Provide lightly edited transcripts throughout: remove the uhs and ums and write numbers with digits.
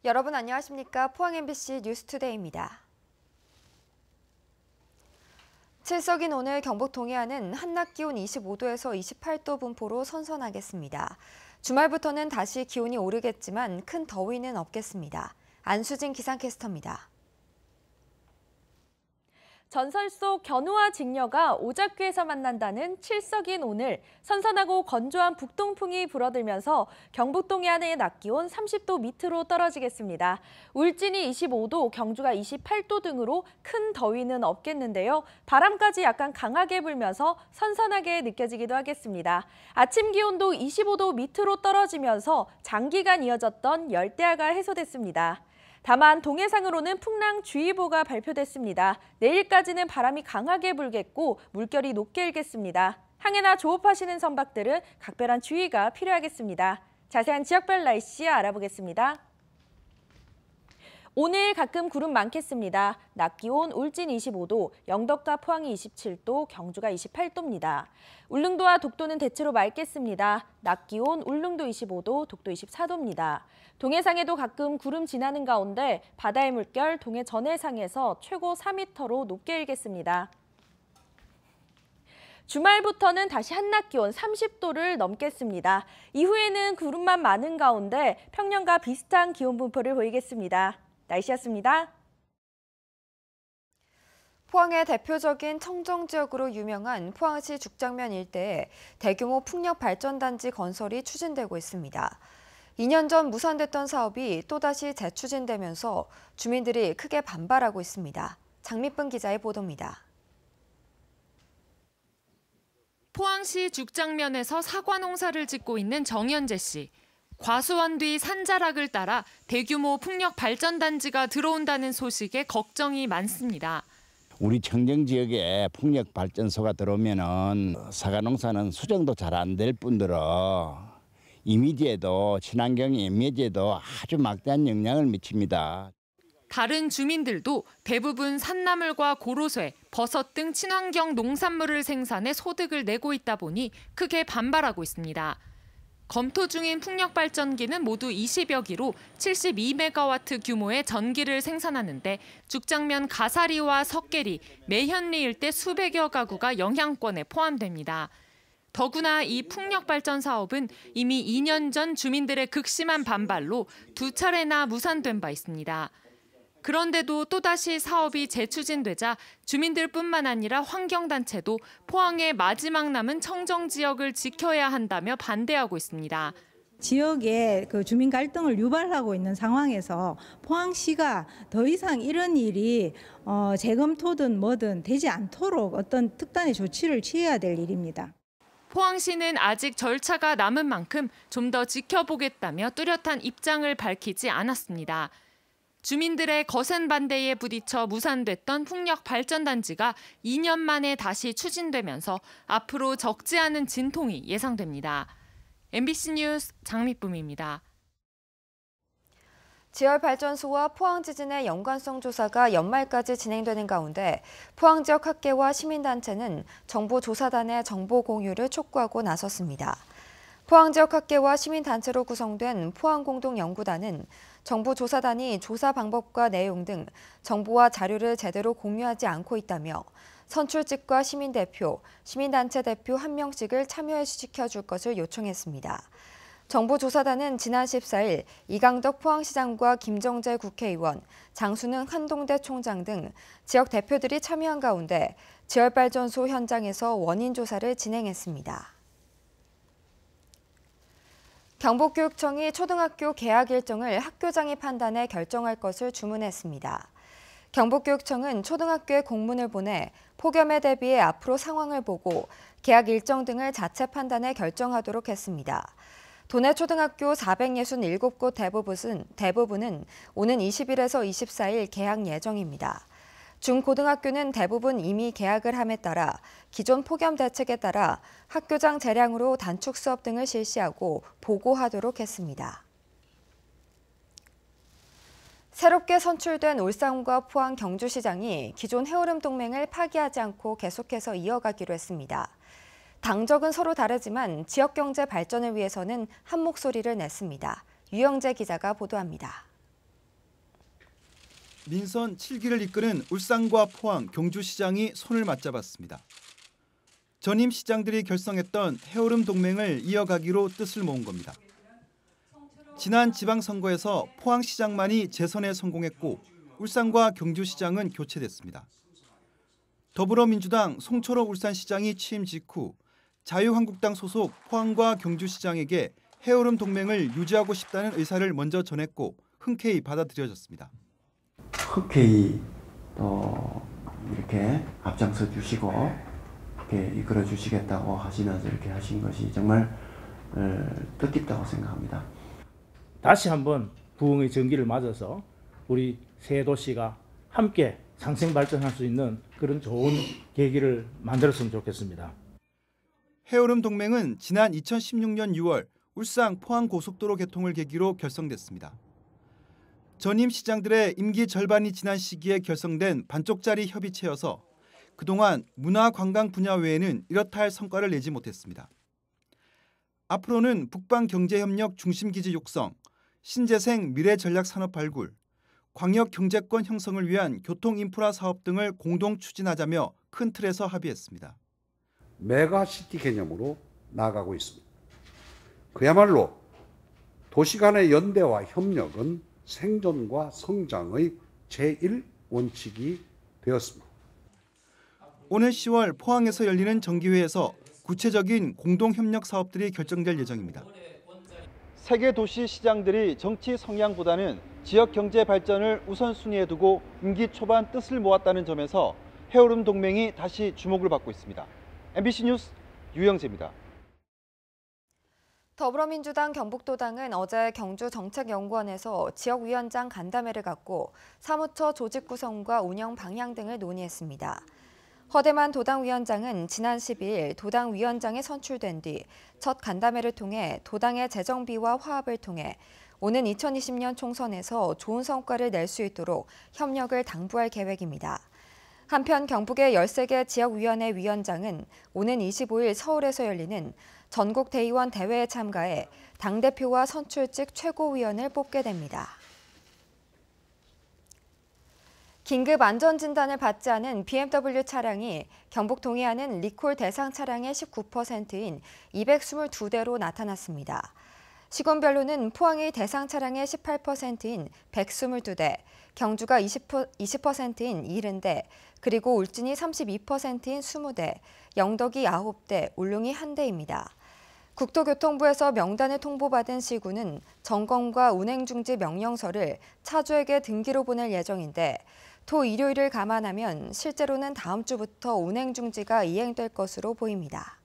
여러분 안녕하십니까? 포항 MBC 뉴스투데이입니다. 칠석인 오늘 경북 동해안은 한낮 기온 25도에서 28도 분포로 선선하겠습니다. 주말부터는 다시 기온이 오르겠지만 큰 더위는 없겠습니다. 안수진 기상캐스터입니다. 전설 속 견우와 직녀가 오작교에서 만난다는 칠석인 오늘, 선선하고 건조한 북동풍이 불어들면서 경북 동해안의 낮 기온 30도 밑으로 떨어지겠습니다. 울진이 25도, 경주가 28도 등으로 큰 더위는 없겠는데요. 바람까지 약간 강하게 불면서 선선하게 느껴지기도 하겠습니다. 아침 기온도 25도 밑으로 떨어지면서 장기간 이어졌던 열대야가 해소됐습니다. 다만 동해상으로는 풍랑주의보가 발표됐습니다. 내일까지는 바람이 강하게 불겠고 물결이 높게 일겠습니다. 항해나 조업하시는 선박들은 각별한 주의가 필요하겠습니다. 자세한 지역별 날씨 알아보겠습니다. 오늘 가끔 구름 많겠습니다. 낮 기온 울진 25도, 영덕과 포항이 27도, 경주가 28도입니다. 울릉도와 독도는 대체로 맑겠습니다. 낮 기온 울릉도 25도, 독도 24도입니다. 동해상에도 가끔 구름 지나는 가운데 바다의 물결 동해 전해상에서 최고 4m로 높게 일겠습니다. 주말부터는 다시 한낮 기온 30도를 넘겠습니다. 이후에는 구름만 많은 가운데 평년과 비슷한 기온 분포를 보이겠습니다. 날씨였습니다. 포항의 대표적인 청정 지역으로 유명한 포항시 죽장면 일대에 대규모 풍력 발전단지 건설이 추진되고 있습니다. 2년 전 무산됐던 사업이 또다시 재추진되면서 주민들이 크게 반발하고 있습니다. 장미쁨 기자의 보도입니다. 포항시 죽장면에서 사과 농사를 짓고 있는 정현재 씨. 과수원 뒤 산자락을 따라 대규모 풍력 발전단지가 들어온다는 소식에 걱정이 많습니다. 우리 청정 지역에 풍력 발전소가 들어오면은 사과 농사는 수정도 잘 안 될 뿐더러 이미지에도 친환경 이미지에도 아주 막대한 영향을 미칩니다. 다른 주민들도 대부분 산나물과 고로쇠, 버섯 등 친환경 농산물을 생산해 소득을 내고 있다 보니 크게 반발하고 있습니다. 검토 중인 풍력발전기는 모두 20여 기로 72메가와트 규모의 전기를 생산하는데 죽장면 가사리와 석계리, 매현리 일대 수백여 가구가 영향권에 포함됩니다. 더구나 이 풍력발전 사업은 이미 2년 전 주민들의 극심한 반발로 2차례나 무산된 바 있습니다. 그런데도 또다시 사업이 재추진되자 주민들뿐만 아니라 환경단체도 포항의 마지막 남은 청정 지역을 지켜야 한다며 반대하고 있습니다. 지역의 주민 갈등을 유발하고 있는 상황에서 포항시가 더 이상 이런 일이 재검토든 뭐든 되지 않도록 어떤 특단의 조치를 취해야 될 일입니다. 포항시는 아직 절차가 남은 만큼 좀 더 지켜보겠다며 뚜렷한 입장을 밝히지 않았습니다. 주민들의 거센 반대에 부딪혀 무산됐던 풍력 발전단지가 2년 만에 다시 추진되면서 앞으로 적지 않은 진통이 예상됩니다. MBC 뉴스 장미쁨입니다. 지열발전소와 포항지진의 연관성 조사가 연말까지 진행되는 가운데 포항 지역 학계와 시민단체는 정보조사단의 정보 공유를 촉구하고 나섰습니다. 포항 지역 학계와 시민단체로 구성된 포항공동연구단은 정보조사단이 조사 방법과 내용 등 정보와 자료를 제대로 공유하지 않고 있다며 선출직과 시민대표, 시민단체 대표 1명씩을 참여시켜줄 것을 요청했습니다. 정보조사단은 지난 14일 이강덕 포항시장과 김정재 국회의원, 장순응 한동대 총장 등 지역 대표들이 참여한 가운데 지열발전소 현장에서 원인 조사를 진행했습니다. 경북교육청이 초등학교 개학 일정을 학교장이 판단해 결정할 것을 주문했습니다. 경북교육청은 초등학교에 공문을 보내 폭염에 대비해 앞으로 상황을 보고 개학 일정 등을 자체 판단해 결정하도록 했습니다. 도내 초등학교 467곳 대부분은 오는 20일에서 24일 개학 예정입니다. 중고등학교는 대부분 이미 개학을 함에 따라 기존 폭염 대책에 따라 학교장 재량으로 단축 수업 등을 실시하고 보고하도록 했습니다. 새롭게 선출된 울산과 포항 경주시장이 기존 해오름 동맹을 파기하지 않고 계속해서 이어가기로 했습니다. 당적은 서로 다르지만 지역 경제 발전을 위해서는 한 목소리를 냈습니다. 유영재 기자가 보도합니다. 민선 7기를 이끄는 울산과 포항, 경주시장이 손을 맞잡았습니다. 전임 시장들이 결성했던 해오름 동맹을 이어가기로 뜻을 모은 겁니다. 지난 지방선거에서 포항시장만이 재선에 성공했고 울산과 경주시장은 교체됐습니다. 더불어민주당 송철호 울산시장이 취임 직후 자유한국당 소속 포항과 경주시장에게 해오름 동맹을 유지하고 싶다는 의사를 먼저 전했고 흔쾌히 받아들여졌습니다. 흔쾌히 이렇게 앞장서 주시고 이렇게 이끌어 주시겠다고 하시면서 이렇게 하신 것이 정말 뜻깊다고 생각합니다. 다시 한번 부흥의 전기를 맞아서 우리 세 도시가 함께 상생 발전할 수 있는 그런 좋은 계기를 만들었으면 좋겠습니다. 해오름 동맹은 지난 2016년 6월 울산 포항 고속도로 개통을 계기로 결성됐습니다. 전임 시장들의 임기 절반이 지난 시기에 결성된 반쪽짜리 협의체여서 그동안 문화 관광 분야 외에는 이렇다 할 성과를 내지 못했습니다. 앞으로는 북방경제협력 중심기지 육성, 신재생 미래전략산업 발굴, 광역경제권 형성을 위한 교통인프라 사업 등을 공동 추진하자며 큰 틀에서 합의했습니다. 메가시티 개념으로 나아가고 있습니다. 그야말로 도시 간의 연대와 협력은 생존과 성장의 제1원칙이 되었습니다. 오늘 10월 포항에서 열리는 정기회에서 구체적인 공동협력 사업들이 결정될 예정입니다. 세계 도시 시장들이 정치 성향보다는 지역 경제 발전을 우선순위에 두고 임기 초반 뜻을 모았다는 점에서 해오름 동맹이 다시 주목을 받고 있습니다. MBC 뉴스 유영재입니다. 더불어민주당 경북도당은 어제 경주정책연구원에서 지역위원장 간담회를 갖고 사무처 조직 구성과 운영 방향 등을 논의했습니다. 허대만 도당위원장은 지난 12일 도당위원장에 선출된 뒤 첫 간담회를 통해 도당의 재정비와 화합을 통해 오는 2020년 총선에서 좋은 성과를 낼 수 있도록 협력을 당부할 계획입니다. 한편 경북의 13개 지역위원회 위원장은 오는 25일 서울에서 열리는 전국대의원 대회에 참가해 당대표와 선출직 최고위원을 뽑게 됩니다. 긴급 안전진단을 받지 않은 BMW 차량이 경북 동해안은 리콜 대상 차량의 19%인 222대로 나타났습니다. 시군별로는 포항이 대상 차량의 18%인 122대, 경주가 20%인 70대, 그리고 울진이 32%인 20대, 영덕이 9대, 울릉이 1대입니다. 국토교통부에서 명단을 통보받은 시군은 점검과 운행중지 명령서를 차주에게 등기로 보낼 예정인데 토 일요일을 감안하면 실제로는 다음 주부터 운행중지가 이행될 것으로 보입니다.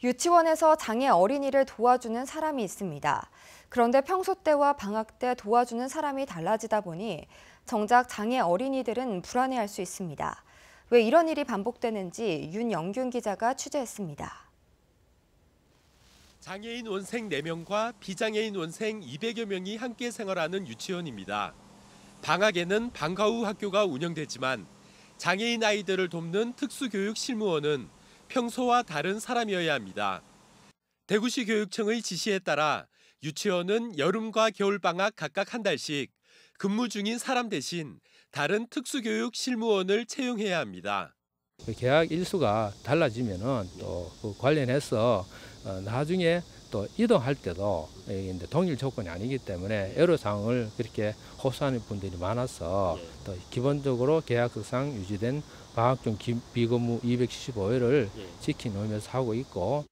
유치원에서 장애 어린이를 도와주는 사람이 있습니다. 그런데 평소 때와 방학 때 도와주는 사람이 달라지다 보니 정작 장애 어린이들은 불안해할 수 있습니다. 왜 이런 일이 반복되는지 윤영균 기자가 취재했습니다. 장애인 원생 4명과 비장애인 원생 200여 명이 함께 생활하는 유치원입니다. 방학에는 방과 후 학교가 운영되지만 장애인 아이들을 돕는 특수교육 실무원은 평소와 다른 사람이어야 합니다. 대구시 교육청의 지시에 따라 유치원은 여름과 겨울방학 각각 한 달씩 근무 중인 사람 대신 다른 특수교육 실무원을 채용해야 합니다. 계약 일수가 달라지면은 또 그 관련해서 나중에 또 이동할 때도 동일 조건이 아니기 때문에 애로사항을 그렇게 호소하는 분들이 많아서 또 기본적으로 계약서상 유지된 방학 중 비근무 275일을 지키면서 하고 있고.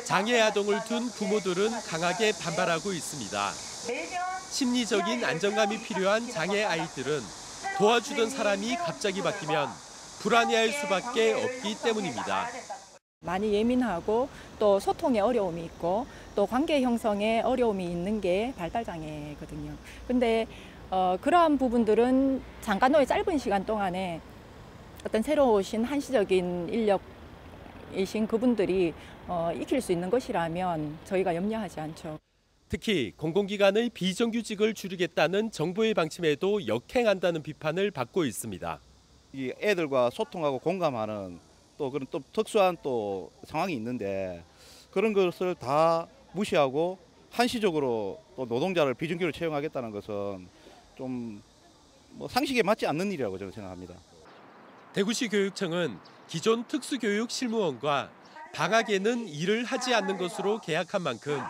장애 아동을 둔 부모들은 강하게 반발하고 있습니다. 심리적인 안정감이 필요한 장애 아이들은 도와주던 사람이 갑자기 바뀌면 불안해할 수밖에 없기 때문입니다. 많이 예민하고 또 소통에 어려움이 있고 또 관계 형성에 어려움이 있는 게 발달장애거든요. 근데 그러한 부분들은 잠깐의 짧은 시간 동안에 어떤 새로 오신 한시적인 인력이신 그분들이 익힐 수 있는 것이라면 저희가 염려하지 않죠. 특히 공공기관의 비정규직을 줄이겠다는 정부의 방침에도 역행한다는 비판을 받고 있습니다. 이 애들과 소통하고 공감하는 또 그런 또 특수한 또 상황이 있는데 그런 것을 다 무시하고 한시적으로 또 노동자를 비준규로 채용하겠다는 것은 좀 상식에 맞지 않는 일이라고 저는 생각합니다. 대구시 교육청은 기존 특수교육 실무원과 방학에는 일을 하지 않는 것으로 계약한 만큼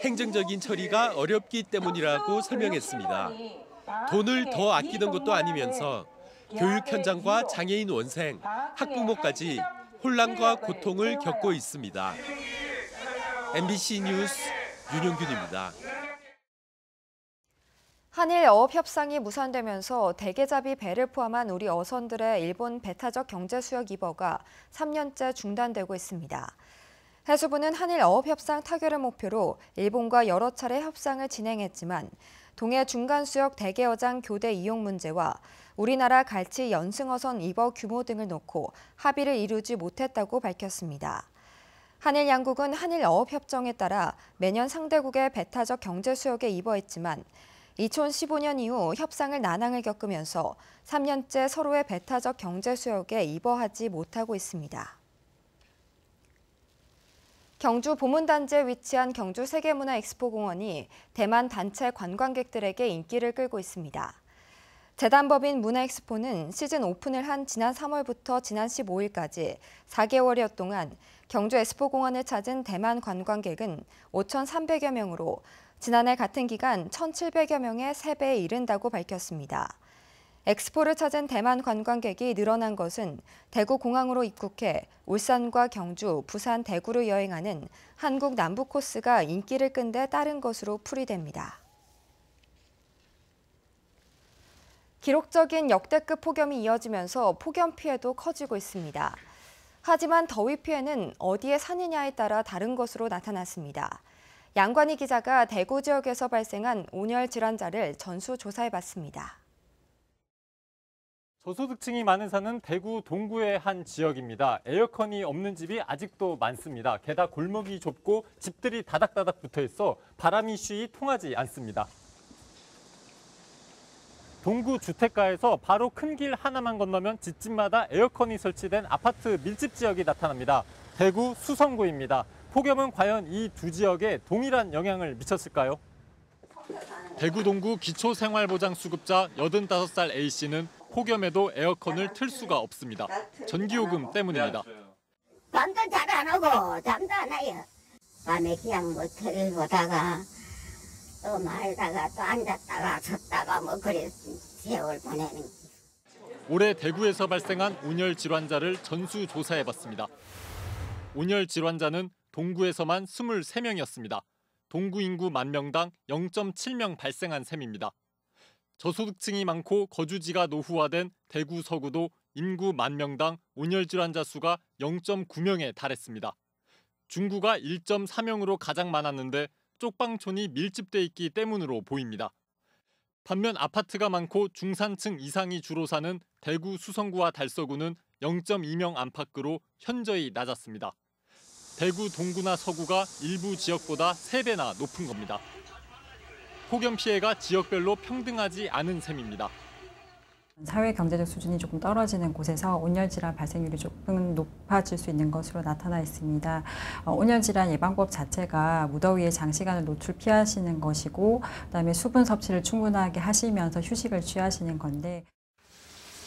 행정적인 처리가 어렵기 때문이라고 설명했습니다. 돈을 더 아끼는 것도 아니면서 교육 현장과 장애인 원생, 학부모까지 혼란과 고통을 겪고 있습니다. MBC 뉴스 윤용균입니다. 한일 어업 협상이 무산되면서 대게잡이 배를 포함한 우리 어선들의 일본 배타적 경제 수역 입어가 3년째 중단되고 있습니다. 해수부는 한일 어업 협상 타결을 목표로 일본과 여러 차례 협상을 진행했지만 동해 중간 수역 대게 어장 교대 이용 문제와 우리나라 갈치 연승어선 입어 규모 등을 놓고 합의를 이루지 못했다고 밝혔습니다. 한일 양국은 한일 어업 협정에 따라 매년 상대국의 배타적 경제 수역에 입어했지만 2015년 이후 협상을 난항을 겪으면서 3년째 서로의 배타적 경제 수역에 입어하지 못하고 있습니다. 경주 보문단지에 위치한 경주 세계문화엑스포공원이 대만 단체 관광객들에게 인기를 끌고 있습니다. 재단법인 문화엑스포는 시즌 오픈을 한 지난 3월부터 지난 15일까지 4개월여 동안 경주 엑스포공원을 찾은 대만 관광객은 5,300여 명으로 지난해 같은 기간 1,700여 명의 3배에 이른다고 밝혔습니다. 엑스포를 찾은 대만 관광객이 늘어난 것은 대구공항으로 입국해 울산과 경주, 부산, 대구를 여행하는 한국 남부 코스가 인기를 끈 데 따른 것으로 풀이됩니다. 기록적인 역대급 폭염이 이어지면서 폭염 피해도 커지고 있습니다. 하지만 더위 피해는 어디에 사느냐에 따라 다른 것으로 나타났습니다. 양관희 기자가 대구 지역에서 발생한 온열 질환자를 전수조사해봤습니다. 저소득층이 많은 산은 대구 동구의 한 지역입니다. 에어컨이 없는 집이 아직도 많습니다. 게다가 골목이 좁고 집들이 다닥다닥 붙어 있어 바람이 쉬이 통하지 않습니다. 동구 주택가에서 바로 큰 길 하나만 건너면 집집마다 에어컨이 설치된 아파트 밀집 지역이 나타납니다. 대구 수성구입니다. 폭염은 과연 이 두 지역에 동일한 영향을 미쳤을까요? 대구 동구 기초생활보장수급자 85살 A씨는 폭염에도 에어컨을 틀 수가 없습니다. 전기요금 때문입니다. 잠도 잘 안 오고 잠도 안 와요. 밤에 그냥 뭐 틀고다가 또 말다가 또 앉았다가 섰다가 뭐 그래 세월 보내는. 올해 대구에서 발생한 온열 질환자를 전수조사해봤습니다. 온열 질환자는 동구에서만 23명이었습니다. 동구 인구 10,000명당 0.7명 발생한 셈입니다. 저소득층이 많고 거주지가 노후화된 대구 서구도 인구 10,000명당 온열 질환자 수가 0.9명에 달했습니다. 중구가 1.4명으로 가장 많았는데 쪽방촌이 밀집돼 있기 때문으로 보입니다. 반면 아파트가 많고 중산층 이상이 주로 사는 대구 수성구와 달서구는 0.2명 안팎으로 현저히 낮았습니다. 대구 동구나 서구가 일부 지역보다 3배나 높은 겁니다. 폭염 피해가 지역별로 평등하지 않은 셈입니다. 사회 경제적 수준이 조금 떨어지는 곳에서 온열 질환 발생률이 조금 높아질 수 있는 것으로 나타나 있습니다. 온열 질환 예방법 자체가 무더위에 장시간을 노출 피하시는 것이고, 그다음에 수분 섭취를 충분하게 하시면서 휴식을 취하시는 건데.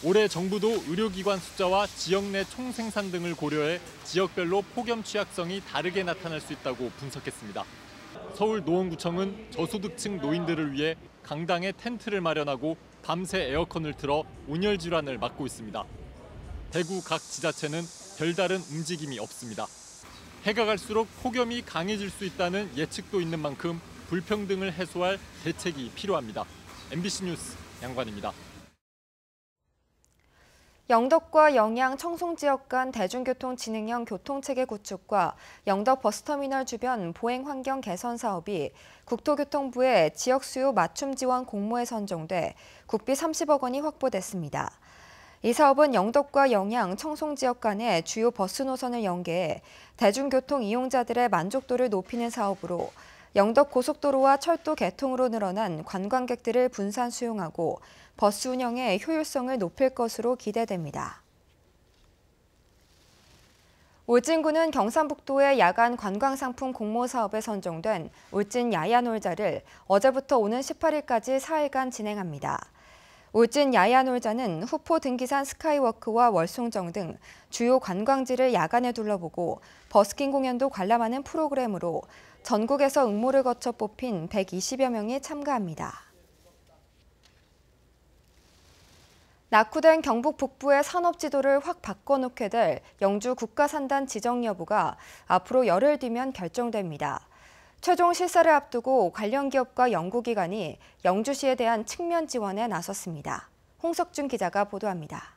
올해 정부도 의료기관 숫자와 지역 내 총생산 등을 고려해 지역별로 폭염 취약성이 다르게 나타날 수 있다고 분석했습니다. 서울노원구청은 저소득층 노인들을 위해 강당에 텐트를 마련하고 밤새 에어컨을 틀어 온열 질환을 막고 있습니다. 대구 각 지자체는 별다른 움직임이 없습니다. 해가 갈수록 폭염이 강해질 수 있다는 예측도 있는 만큼 불평등을 해소할 대책이 필요합니다. MBC 뉴스 양관입니다. 영덕과 영양, 청송 지역 간 대중교통 지능형 교통체계 구축과 영덕 버스터미널 주변 보행 환경 개선 사업이 국토교통부의 지역 수요 맞춤 지원 공모에 선정돼 국비 30억 원이 확보됐습니다. 이 사업은 영덕과 영양, 청송 지역 간의 주요 버스 노선을 연계해 대중교통 이용자들의 만족도를 높이는 사업으로 영덕 고속도로와 철도 개통으로 늘어난 관광객들을 분산 수용하고 버스 운영의 효율성을 높일 것으로 기대됩니다. 울진군은 경상북도의 야간 관광상품 공모 사업에 선정된 울진 야야놀자를 어제부터 오는 18일까지 4일간 진행합니다. 울진 야야놀자는 후포 등기산 스카이워크와 월송정 등 주요 관광지를 야간에 둘러보고 버스킹 공연도 관람하는 프로그램으로 전국에서 응모를 거쳐 뽑힌 120여 명이 참가합니다. 낙후된 경북 북부의 산업 지도를 확 바꿔놓게 될 영주 국가산단 지정 여부가 앞으로 열흘 뒤면 결정됩니다. 최종 실사를 앞두고 관련 기업과 연구기관이 영주시에 대한 측면 지원에 나섰습니다. 홍석준 기자가 보도합니다.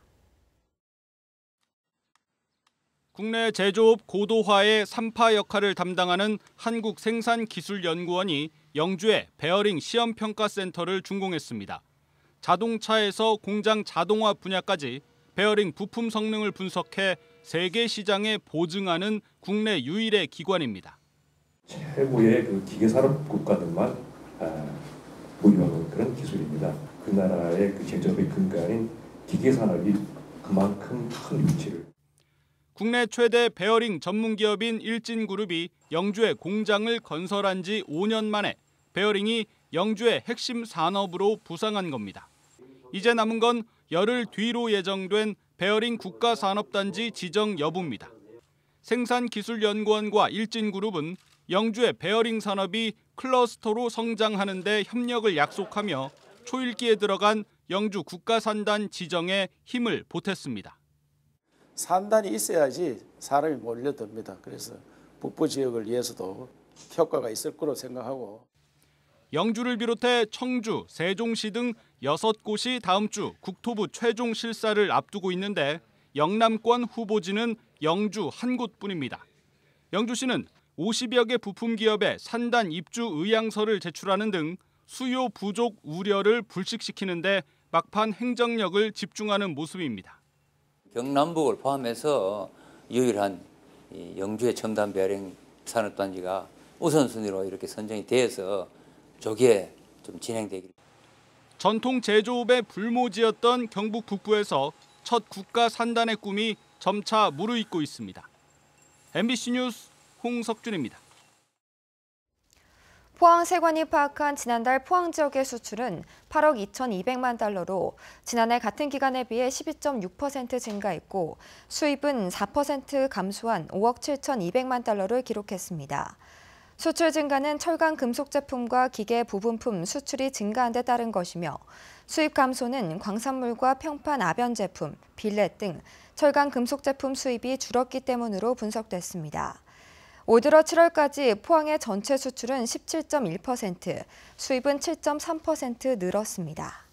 국내 제조업 고도화의 3파 역할을 담당하는 한국생산기술연구원이 영주의 베어링 시험평가센터를 준공했습니다. 자동차에서 공장 자동화 분야까지 베어링 부품 성능을 분석해 세계 시장에 보증하는 국내 유일의 기관입니다. 최고의 그 기계산업 국가들만 보유하는 그런 기술입니다. 그 나라의 그 제조업의 근간인 기계산업이 그만큼 큰 위치를. 국내 최대 베어링 전문 기업인 일진그룹이 영주에 공장을 건설한 지 5년 만에 베어링이 영주의 핵심 산업으로 부상한 겁니다. 이제 남은 건 열흘 뒤로 예정된 베어링 국가산업단지 지정 여부입니다. 생산기술연구원과 일진그룹은 영주의 베어링 산업이 클러스터로 성장하는 데 협력을 약속하며 초읽기에 들어간 영주 국가산단 지정에 힘을 보탰습니다. 산단이 있어야지 사람이 몰려듭니다. 그래서 북부 지역을 위해서도 효과가 있을 거로 생각하고. 영주를 비롯해 청주, 세종시 등 6곳이 다음 주 국토부 최종 실사를 앞두고 있는데 영남권 후보지는 영주 한 곳뿐입니다. 영주시는 50여 개 부품 기업에 산단 입주 의향서를 제출하는 등 수요 부족 우려를 불식시키는데 막판 행정력을 집중하는 모습입니다. 경남북을 포함해서 유일한 영주의 첨단 베어링 산업단지가 우선순위로 이렇게 선정이 되어서 조기에 좀 진행되길. 전통 제조업의 불모지였던 경북 북부에서 첫 국가 산단의 꿈이 점차 무르익고 있습니다. MBC 뉴스 홍석준입니다. 포항세관이 파악한 지난달 포항 지역의 수출은 8억 2,200만 달러로 지난해 같은 기간에 비해 12.6% 증가했고 수입은 4% 감소한 5억 7,200만 달러를 기록했습니다. 수출 증가는 철강 금속 제품과 기계 부분품 수출이 증가한 데 따른 것이며 수입 감소는 광산물과 평판 아변 제품, 빌렛 등 철강 금속 제품 수입이 줄었기 때문으로 분석됐습니다. 올 들어 7월까지 포항의 전체 수출은 17.1%, 수입은 7.3% 늘었습니다.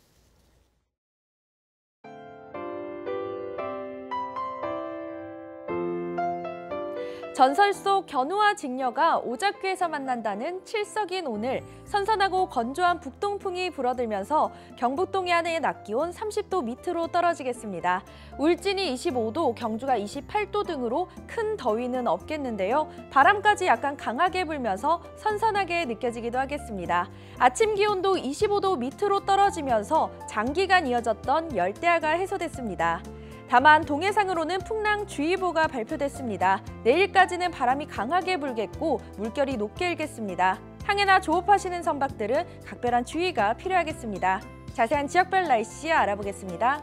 전설 속 견우와 직녀가 오작교에서 만난다는 칠석인 오늘 선선하고 건조한 북동풍이 불어들면서 경북 동해안의 낮 기온 30도 밑으로 떨어지겠습니다. 울진이 25도, 경주가 28도 등으로 큰 더위는 없겠는데요. 바람까지 약간 강하게 불면서 선선하게 느껴지기도 하겠습니다. 아침 기온도 25도 밑으로 떨어지면서 장기간 이어졌던 열대야가 해소됐습니다. 다만 동해상으로는 풍랑주의보가 발표됐습니다. 내일까지는 바람이 강하게 불겠고 물결이 높게 일겠습니다. 항해나 조업하시는 선박들은 각별한 주의가 필요하겠습니다. 자세한 지역별 날씨 알아보겠습니다.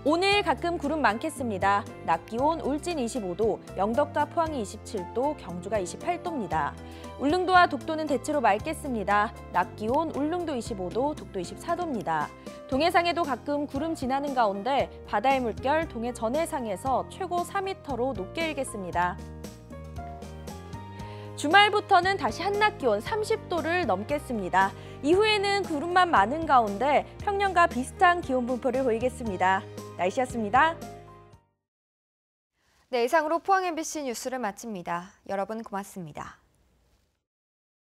오늘 가끔 구름 많겠습니다. 낮 기온 울진 25도, 영덕과 포항이 27도, 경주가 28도입니다. 울릉도와 독도는 대체로 맑겠습니다. 낮 기온 울릉도 25도, 독도 24도입니다. 동해상에도 가끔 구름 지나는 가운데 바다의 물결 동해 전해상에서 최고 4m로 높게 일겠습니다. 주말부터는 다시 한낮 기온 30도를 넘겠습니다. 이후에는 구름만 많은 가운데 평년과 비슷한 기온 분포를 보이겠습니다. 날씨였습니다. 네, 이상으로 포항 MBC 뉴스를 마칩니다. 여러분 고맙습니다.